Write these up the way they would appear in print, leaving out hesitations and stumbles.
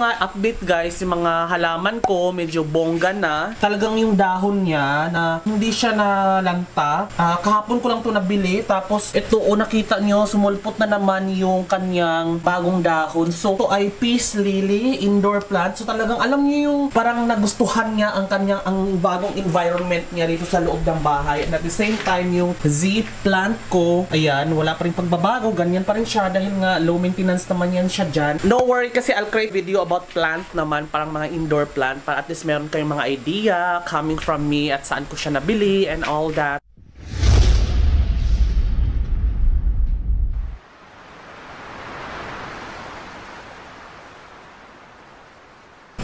nga update guys, yung mga halaman ko medyo bongga na. Talagang yung dahon niya na hindi siya nalanta. Kahapon ko lang to nabili. Tapos ito nakita nyo, sumulpot na naman yung kanyang bagong dahon. So ito ay peace lily, indoor plant. So talagang alam nyo yung parang nagustuhan niya ang kanyang bagong environment niya dito sa loob ng bahay. And at the same time yung Z plant ko, ayan, wala pa rin pagbabago. Ganyan pa rin siya dahil nga low maintenance naman yan siya dyan. No worry kasi I'll create video about plant naman, parang mga indoor plant, para at least meron kayong mga idea coming from me at saan ko siya nabili and all that.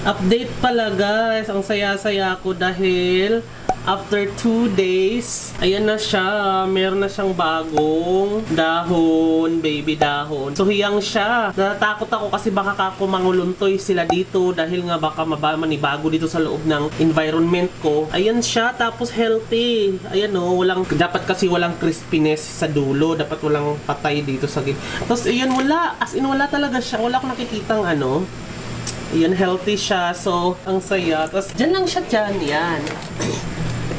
Update pala guys, ang saya-saya ko dahil after 2 days, ayan na siya, meron na siyang bagong dahon, baby dahon. So hiyang siya. Natatakot ako kasi baka ako manguluntoy sila dito dahil nga baka manibago dito sa loob ng environment ko. Ayan siya, tapos healthy. Ayan o, dapat kasi walang crispiness sa dulo, dapat walang patay dito sa gilid. Tapos ayan, wala, as in wala talaga siya, wala akong nakikitang ano. Ayan, healthy siya. So, ang saya. Tapos, dyan lang siya dyan. Yan.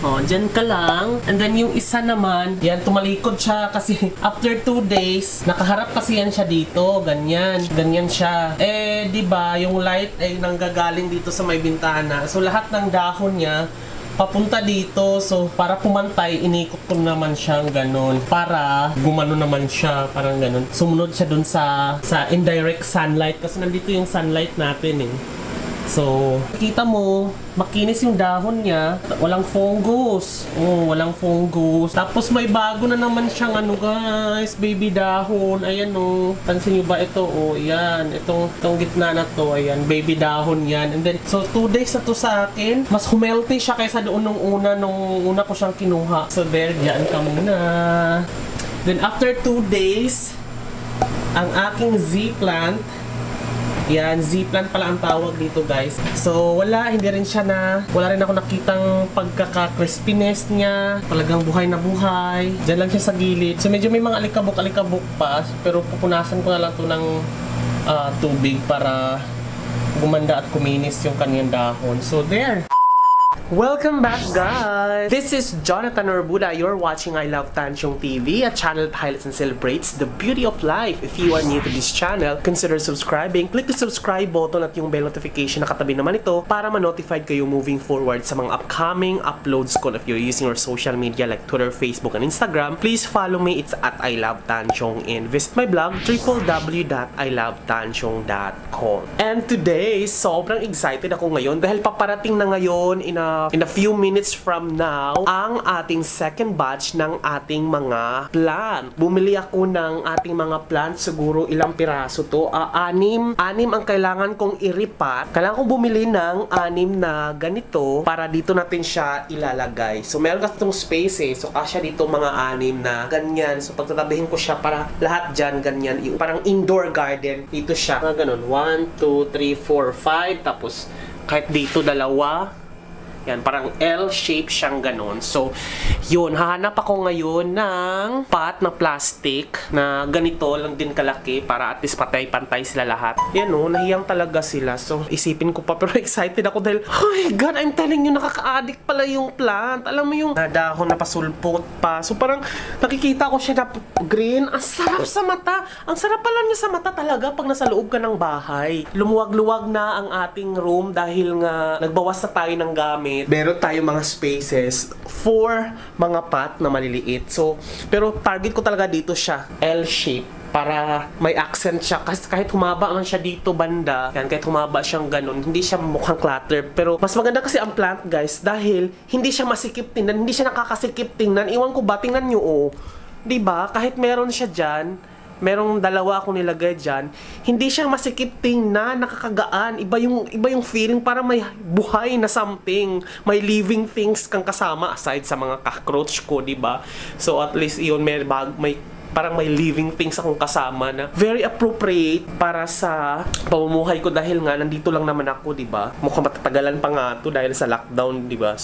O, dyan ka lang. And then, yung isa naman, yan, tumalikod siya kasi after 2 days, nakaharap kasi yan siya dito. Ganyan. Ganyan siya. Eh, diba, yung light ay nanggagaling dito sa may bintana. So, lahat ng dahon niya, papunta dito. So, para pumantay, inikot ko naman siyang ganun. Para gumano naman siya. Parang ganun. Sumunod siya dun sa indirect sunlight. Kasi nandito yung sunlight natin eh. So, kita mo, makinis yung dahon niya. Walang fungus. Oh, walang fungus. Tapos may bago na naman siyang ano guys, baby dahon. Ayan oh. Pansin niyo ba ito? Oh, yan. Itong gitna na to, ayan, baby dahon yan. And then, so 2 days na to sa akin. Mas humelty siya kaysa doon nung una ko siyang kinuha. So there, diyan ka muna. Then after 2 days, ang aking Z plant, yan, Z-plant pala ang tawag dito guys. So wala, hindi rin siya wala rin ako nakitang pagkaka-crispiness niya. Talagang buhay na buhay. Diyan lang siya sa gilid. So medyo may mga alikabok-alikabok pa. Pero pupunasan ko na lang to ng tubig para gumanda at kuminis yung kanyang dahon. So there! Welcome back guys! This is Jonathan Orbuda. You're watching I Love Tansyong TV, a channel that highlights and celebrates the beauty of life. If you are new to this channel, consider subscribing. Click the subscribe button at yung bell notification na katabi naman ito para ma-notified kayo moving forward sa mga upcoming uploads ko. If you're using our social media like Twitter, Facebook, and Instagram, please follow me. It's at I Love Tansyong and visit my blog www.ilovetansyong.com. And today, sobrang excited ako ngayon dahil paparating na ngayon in a few minutes from now ang ating second batch ng ating mga plant. Bumili ako ng ating mga plant, siguro ilang piraso to? 6 ang kailangan kong iripat. Kailangan kong bumili ng 6 na ganito para dito natin siya ilalagay. So meron kasi itong space eh. So kasya dito mga 6 na ganyan. So pagtatabihin ko siya para lahat dyan ganyan. Parang indoor garden. Dito siya. Ganun. 1, 2, 3, 4, 5. Tapos kahit dito 2. Yan, parang L-shape siyang ganun. So, yun, hahanap ako ngayon ng pot na plastic na ganito lang din kalaki para at least pantay-pantay sila lahat. Yan o, nahiyang talaga sila. So, isipin ko pa, pero excited ako dahil, oh my God, I'm telling you, nakaka-addict pala yung plant. Alam mo yung dahon na pasulpot pa. So, parang nakikita ko siya na green. Ang sarap sa mata. Ang sarap pala niya sa mata talaga pag nasa loob ka ng bahay. Lumuwag-luwag na ang ating room dahil nga nagbawas na tayo ng gamit. Meron tayo mga spaces for mga pot na maliliit. So, pero target ko talaga dito siya, L-shape. Para may accent siya. Kasi kahit humaba man siya dito banda, yan, kahit humaba siyang ganun, hindi siya mukhang clutter. Pero mas maganda kasi ang plant guys dahil hindi siya masikip tingnan, hindi siya nakakasikip tingnan. Iwan ko ba, tingnan nyo oh. Diba? Kahit meron siya dyan, merong 2 akong nilagay dyan, hindi siya masikip tingnan, nakakagaan. Iba yung feeling, para may buhay na something, may living things kang kasama aside sa mga cockroach ko, diba? So at least yun, parang may living things akong kasama na very appropriate para sa pamumuhay ko dahil nga nandito lang naman ako, diba? Mukhang matatagalan pa nga to dahil sa lockdown, diba?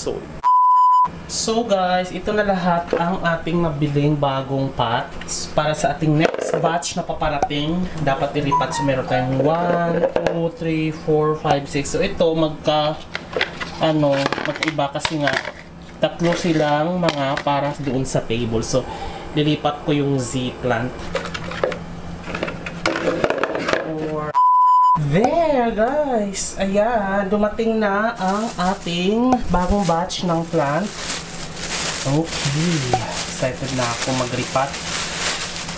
So guys, ito na lahat ang ating nabiling bagong pot para sa ating next next batch na paparating, dapat ilipat. So meron tayong 1, 2, 3, 4, 5, 6. So ito magkaiba kasi nga tatlo silang mga para doon sa table. So lilipat ko yung Z plant. There guys! Ayan, dumating na ang ating bagong batch ng plant. Okay, excited na ako mag-ripat.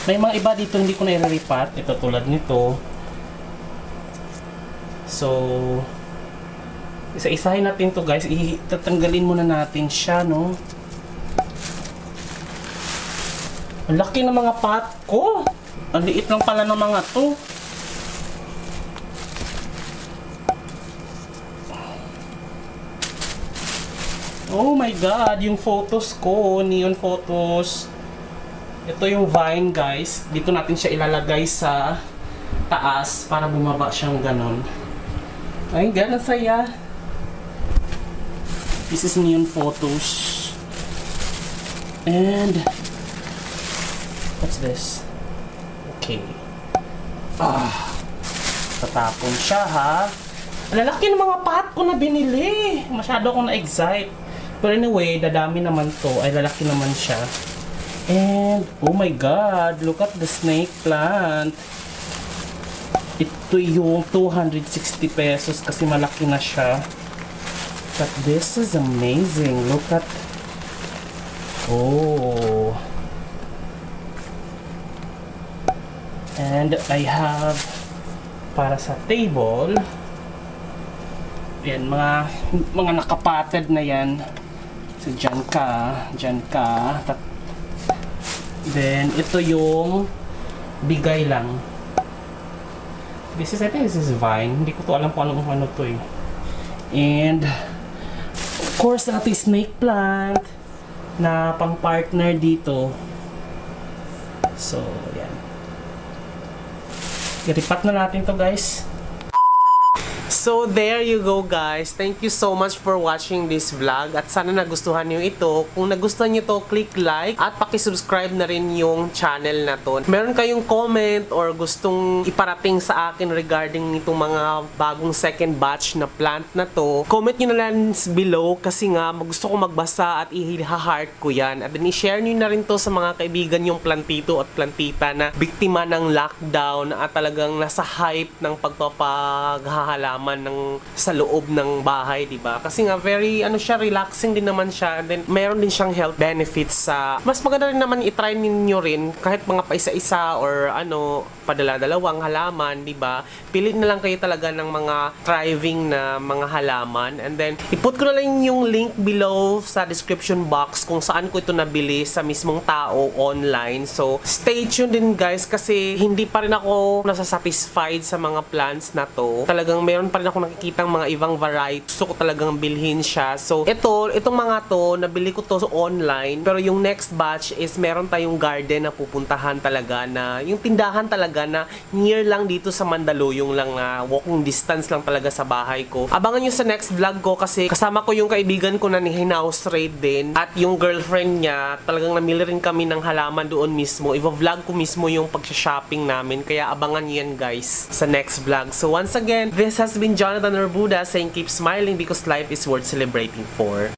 May mga iba dito hindi ko na i-ripat. Ito tulad nito. So, isa-isahin natin to guys. Itatanggalin muna natin siya, no? Ang laki ng mga pot ko! Ang liit lang pala ng mga to. Oh my god, yung photos ko, neon photos. Ito yung vine guys. Dito natin siya ilalagay sa taas para bumaba siyang ganon. Ay, gano'n saya. This is neon photos. And what's this? Okay. Tatapon siya ha. Lalaki ng mga pot ko na binili. Masyado akong na-excite. Pero anyway, dadami naman to. Ay, lalaki naman siya. And, oh my god, look at the snake plant. Ito yung 260 pesos kasi malaki na siya. But this is amazing. Look at... Oh. And I have para sa table. Yan, mga nakapatid na yan. So, dyan ka. Then, ito yung bigay lang. I think this is vine. Hindi ko to alam kung ano to eh. And, of course, ating snake plant na pang partner dito. So, yan. Iripat na natin to guys. So there you go guys. Thank you so much for watching this vlog at sana nagustuhan niyo ito. Kung nagustuhan niyo to, click like at paki-subscribe na rin yung channel na to. Meron kayong comment or gustong iparating sa akin regarding itong mga bagong second batch na plant na to, comment niyo na lang below kasi nga gusto ko magbasa at i-heart ko yan. At then i-share niyo na rin to sa mga kaibigan yung plantito at plantita na biktima ng lockdown at talagang nasa hype ng pagpapaghahalaman sa loob ng bahay, di ba? Kasi nga very siya, relaxing din naman siya. And then meron din siyang health benefits sa mas maganda rin naman i-try ninyo rin kahit mga paisa-isa or padala-dalawang halaman, di ba? Pili na lang kayo talaga ng mga thriving na mga halaman. And then i-put ko na lang yung link below sa description box kung saan ko ito nabili sa mismong tao online. So stay tuned din guys kasi hindi pa rin ako nasasatisfied sa mga plants na to. Talagang meron pa rin ako nakikitang mga ibang variety. Gusto ko talagang bilhin siya. So, itong mga to, nabili ko to online. Pero yung next batch is meron tayong garden na pupuntahan talaga na, yung tindahan talaga na near lang dito sa Mandaluyong lang na walking distance lang talaga sa bahay ko. Abangan nyo sa next vlog ko kasi kasama ko yung kaibigan ko na ni Hinaus Raid din at yung girlfriend niya. Talagang namili rin kami ng halaman doon mismo. I-vlog ko mismo yung pag-shopping namin. Kaya abangan nyo yan guys sa next vlog. So, once again, this has been Jonathan Orbuda saying keep smiling because life is worth celebrating for.